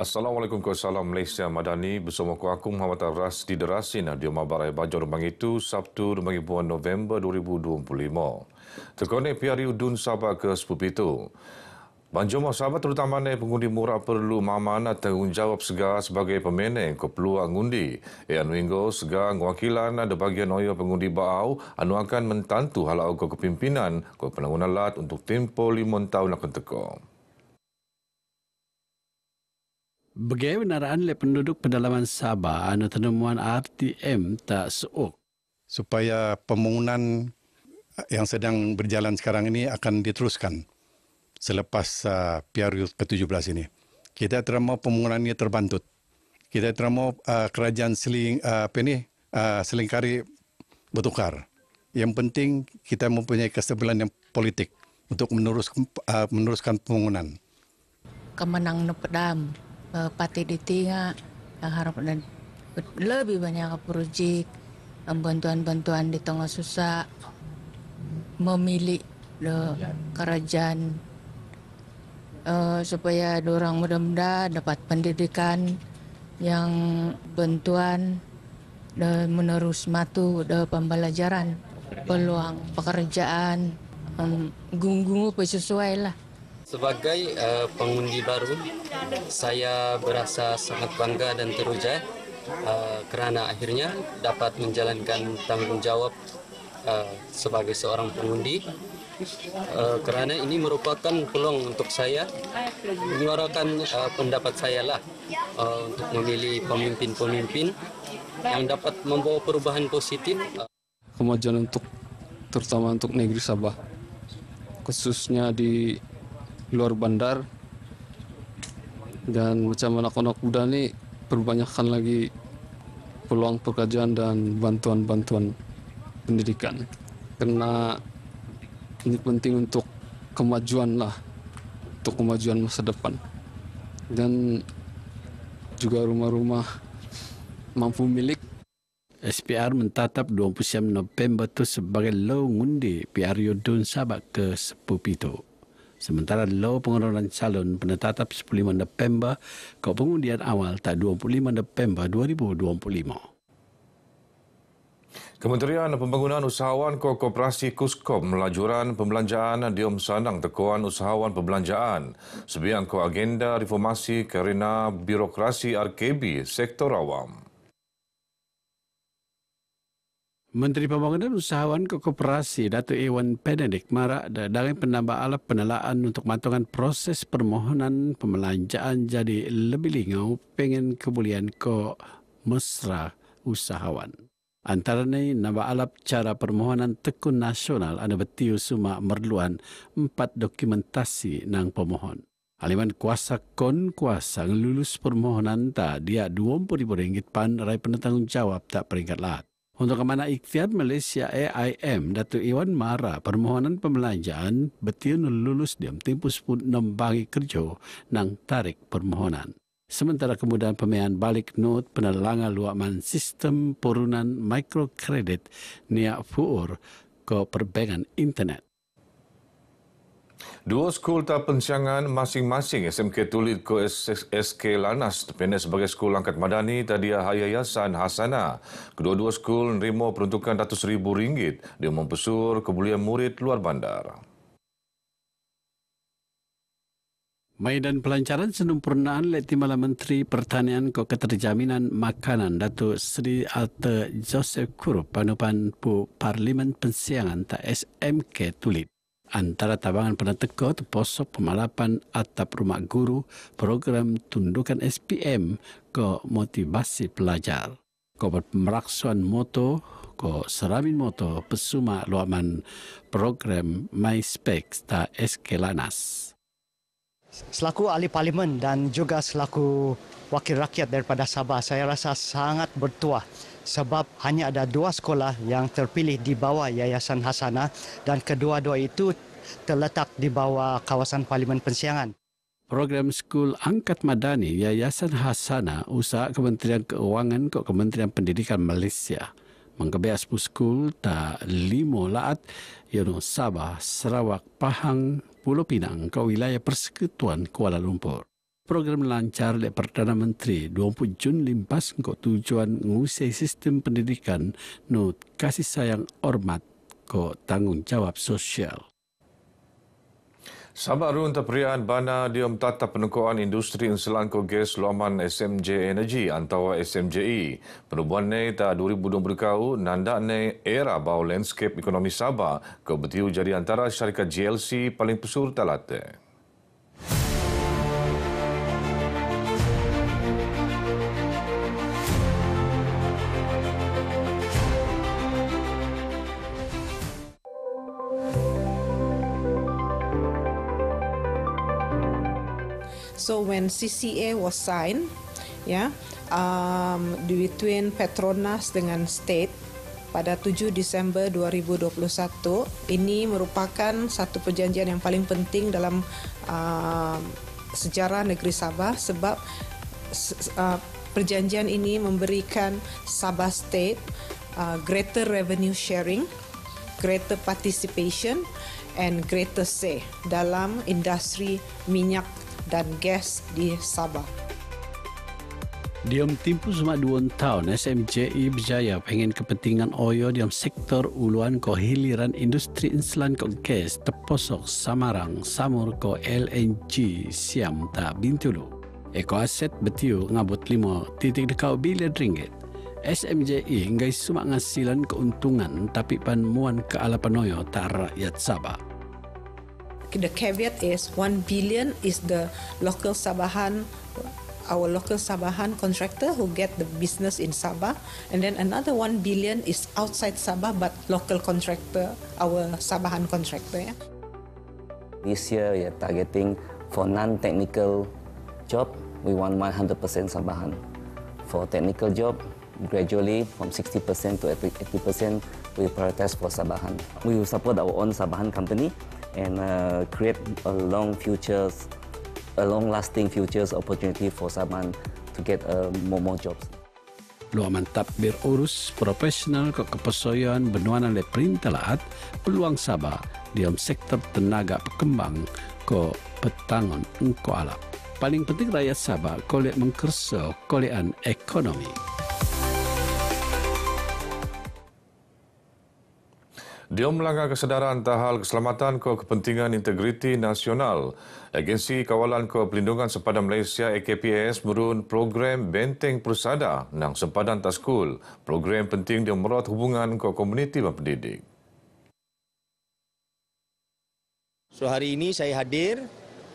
Assalamualaikum Salam Malaysia Madani bersama aku Muhammad Ras di Derasin di Rumah Barai Bajau Rembang itu Sabtu 25 November 2025. Terkonek Piari Udun Sabah ke Sepupitu. Banjuma sahabat terutamanya pengundi murah perlu mamanat tanggungjawab segar sebagai pemenang ke peluang ngundi. Anu hingga segar wakilan ada bagian oyo pengundi baau anu akan mentantu halau ke kepimpinan ke penanggungan lat untuk tempoh 5 tahun akan teka. Bagaimana penaraan le penduduk pedalaman Sabah anu penemuan RTM tak seuk supaya pembangunan yang sedang berjalan sekarang ini akan diteruskan selepas PRU ke-17 ini. Kita terima pembangunan ini terbantut. Kita terima kerajaan selingkari bertukar. Yang penting kita mempunyai kestabilan yang politik untuk meneruskan pembangunan. Kemenang nepedam. Parti ditinggal harap dan lebih banyak projek bantuan-bantuan di tengah susah memilih kerajaan supaya orang muda-muda dapat pendidikan yang bantuan dan menerus matu pembelajaran peluang pekerjaan gunggu sesuai lah. Sebagai pengundi baru, saya berasa sangat bangga dan teruja kerana akhirnya dapat menjalankan tanggungjawab sebagai seorang pengundi. Kerana ini merupakan peluang untuk saya menyuarakan pendapat saya lah untuk memilih pemimpin-pemimpin yang dapat membawa perubahan positif. Kemajuan terutama untuk negeri Sabah, khususnya di luar bandar, dan macam anak-anak muda ni perbanyakkan lagi peluang pekerjaan dan bantuan-bantuan pendidikan. Karena ini penting untuk kemajuan lah, untuk kemajuan masa depan. Dan juga rumah-rumah mampu milik. SPR mentatap 29 November itu sebagai law ngundi PRU Udun Sabah ke Sepupitu. Sementara law pengurusan calon penetap 15 November ke pengundian awal tak 25 November 2025. Kementerian Pembangunan Usahawan Koperasi KUSKOP melajuran pembelanjaan diom sanang tekuan usahawan perbelanjaan sebiang ko agenda reformasi kerana birokrasi RKB sektor awam. Menteri Pembangunan Usahawan Koperasi Datuk Iwan Penedik marak dengan penambah alat penelaan untuk matungan proses permohonan pembelanjaan jadi lebih lingau pengen kebulian ko mesra usahawan. Antaranya nambah alat cara permohonan tekun nasional ada betiu suma merluan 4 dokumentasi nang pemohon. Aliman kuasa kuasa lulus permohonan tak dia RM20,000 pan rai penanggungjawab tak peringkat lat. Untuk Amanah Ikhtiar Malaysia AIM, Datuk Iwan Mara, permohonan pembelanjaan betul lulus diam tempoh 6 bagi kerja nang tarik permohonan. Sementara kemudahan pembayaran balik not penelangan luaman sistem purunan mikrokredit niak fuur ke perbankan internet. 2 skul pensiangan masing-masing SMK Tulid ke SK Lanas terpilih sebagai skul angkat madani tadi Yayasan Hasana. Kedua-dua skul menerima peruntukan RM100,000 dia mempesur kebulian murid luar bandar. Maidan pelancaran sempurnaan oleh Timbalan Menteri Pertanian ke Keterjaminan Makanan Datuk Seri Alta Joseph Kurup Panupan Parlimen Pensiangan tak SMK Tulid. Antara tabangan peneteka terposok pemalapan atap rumah guru program tundukan SPM ke motivasi pelajar. Ke pemeraksuan moto, ke seramin moto pesuma luaman program MySpecs tak SK Lanas. Selaku ahli parlimen dan juga selaku wakil rakyat daripada Sabah, saya rasa sangat bertuah sebab hanya ada 2 sekolah yang terpilih di bawah Yayasan Hasana dan kedua-dua itu terletak di bawah kawasan Parlimen Pensiangan. Program Skul Angkat Madani Yayasan Hasana usaha Kementerian Keuangan ke Kementerian Pendidikan Malaysia. Mengkebaya 10 skul tak 5 laat Yono Sabah, Sarawak, Pahang, Pulau Pinang ke wilayah Persekutuan Kuala Lumpur. program lancar oleh Perdana Menteri 20 Jun limpas untuk tujuan ngusai sistem pendidikan no kasih sayang hormat ko tanggungjawab sosial. Sabak run terperian bana diom tata penukuan industri inselan ko gas luaman SMJ Energy antara SMJE. Penubuhan ni ta 2020 kau nanda ni era bau landscape ekonomi Sabah ko bertiu jadi antara syarikat GLC paling pesur talate. So when CCA was signed, between Petronas dengan State pada 7 Disember 2021, ini merupakan satu perjanjian yang paling penting dalam sejarah negeri Sabah sebab perjanjian ini memberikan Sabah State greater revenue sharing, greater participation and greater say dalam industri minyak dan gas di Sabah. Diam tempoh cuma 2 tahun, SMJE berjaya pengen kepentingan oyo diam sektor uluan ko hiliran industri inselan ko gas terposok Samarang, Samur ko LNG Siam tak Bintulu. Eko aset betiu ngabut 5.2 bilion ringgit. SMJE ngai cuma ngasilan keuntungan tapi pan muan ke ala panoyo tak rakyat Sabah. The caveat is 1 billion is the local Sabahan, our local Sabahan contractor who get the business in Sabah, and then another 1 billion is outside Sabah but local contractor, our Sabahan contractor. Yeah. This year we are targeting for non-technical job, we want 100% Sabahan. For technical job, gradually from 60% to 80%, we prioritize for Sabahan. We will support our own Sabahan company and create a long-lasting futures opportunity for Sabahan to get more jobs. Luaman takbir urus profesional ke kepesoyan benuan oleh perintalaat peluang Sabah dalam sektor tenaga berkembang ke petangon engko alam. Paling penting rakyat Sabah kolek mengkerso kolekan ekonomi. Dia melanggar kesedaran tahal keselamatan ke kepentingan integriti nasional. Agensi Kawalan ke Pelindungan Sempadan Malaysia AKPS merun program Benteng Persada nang sempadan taskul. Program penting dia merawat hubungan ke komuniti dan pendidik. So hari ini saya hadir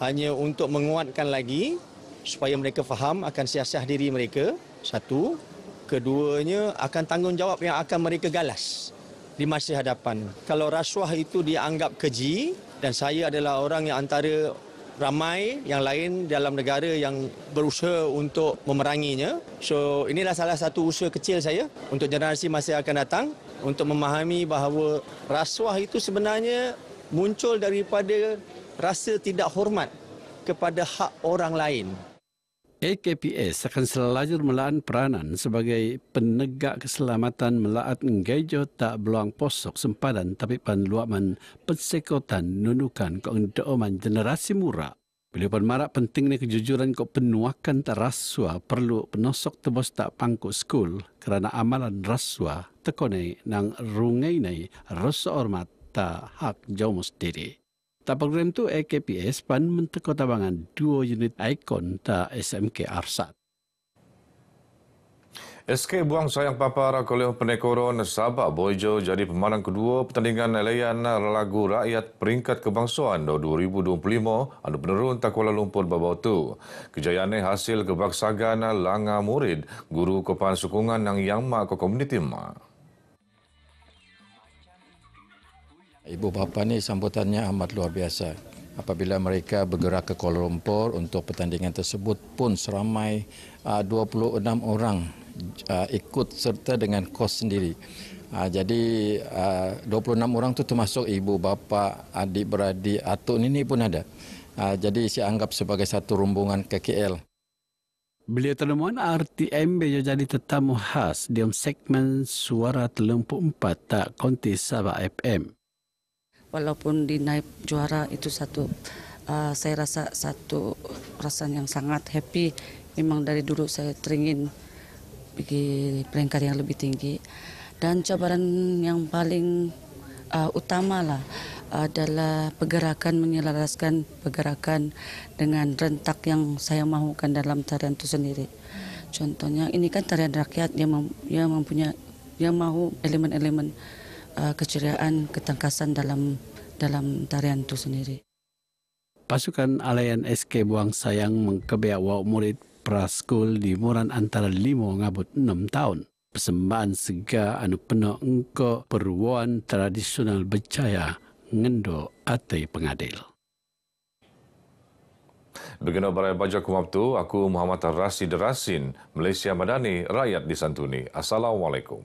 hanya untuk menguatkan lagi supaya mereka faham akan siasat diri mereka. Satu, keduanya akan tanggungjawab yang akan mereka galas di masa hadapan. Kalau rasuah itu dianggap keji dan saya adalah orang yang antara ramai yang lain dalam negara yang berusaha untuk memeranginya. So inilah salah satu usaha kecil saya untuk generasi masa akan datang untuk memahami bahawa rasuah itu sebenarnya muncul daripada rasa tidak hormat kepada hak orang lain. AKPS akan selalu melaan peranan sebagai penegak keselamatan melaat ngejo tak beluang posok sempadan tapi pan luaman pensekotan nunukan ke endooman generasi muda. Beliau pan marak pentingnya kejujuran ke penuakan tak rasuah perlu penosok tebos tak pangku skul kerana amalan rasuah tekone nang rungai nai rasa hormat tak hak jauh diri. Tak program tu AKPS pan menteko tabangan 2 unit ikon ta SMK Arsat. SK Buang Sayang Papara Koleh Penekoron Sabah Boijo jadi pemenang kedua pertandingan layan lagu rakyat peringkat kebangsaan 2025 anu penerun ta Kuala Lumpur babau tu. Kejayaannya hasil kebaksagan langa murid guru kepan sokongan nang yang mak ke komuniti mak. Ibu bapa ni sambutannya amat luar biasa. Apabila mereka bergerak ke Kuala Lumpur untuk pertandingan tersebut pun seramai 26 orang ikut serta dengan kos sendiri. Jadi 26 orang tu termasuk ibu bapa, adik-beradik, atuk nini pun ada. Jadi saya anggap sebagai satu rombongan ke KL. Beliau temuan RTMB jadi tetamu khas dalam segmen Suara Telempuk 4 tak konti Sabah FM. Walaupun dinaib juara itu satu Saya rasa satu perasaan yang sangat happy. Memang dari dulu saya teringin pergi peringkat yang lebih tinggi. Dan cabaran yang paling utama lah adalah pergerakan, menyelaraskan pergerakan dengan rentak yang saya mahukan dalam tarian itu sendiri. Contohnya ini kan tarian rakyat yang mahu elemen-elemen keceriaan, ketangkasan dalam tarian itu sendiri. Pasukan Alayan SK Buang Sayang mengkebiak wau murid praskul di umuran antara 5 ngabut 6 tahun. Persembahan sega anu penuh engko perwuan tradisional berjaya ngendo atai pengadil. Begina Barai Baja Kumabtu, aku Muhammad Rasid Rasin, Malaysia Madani, rakyat disantuni. Assalamualaikum.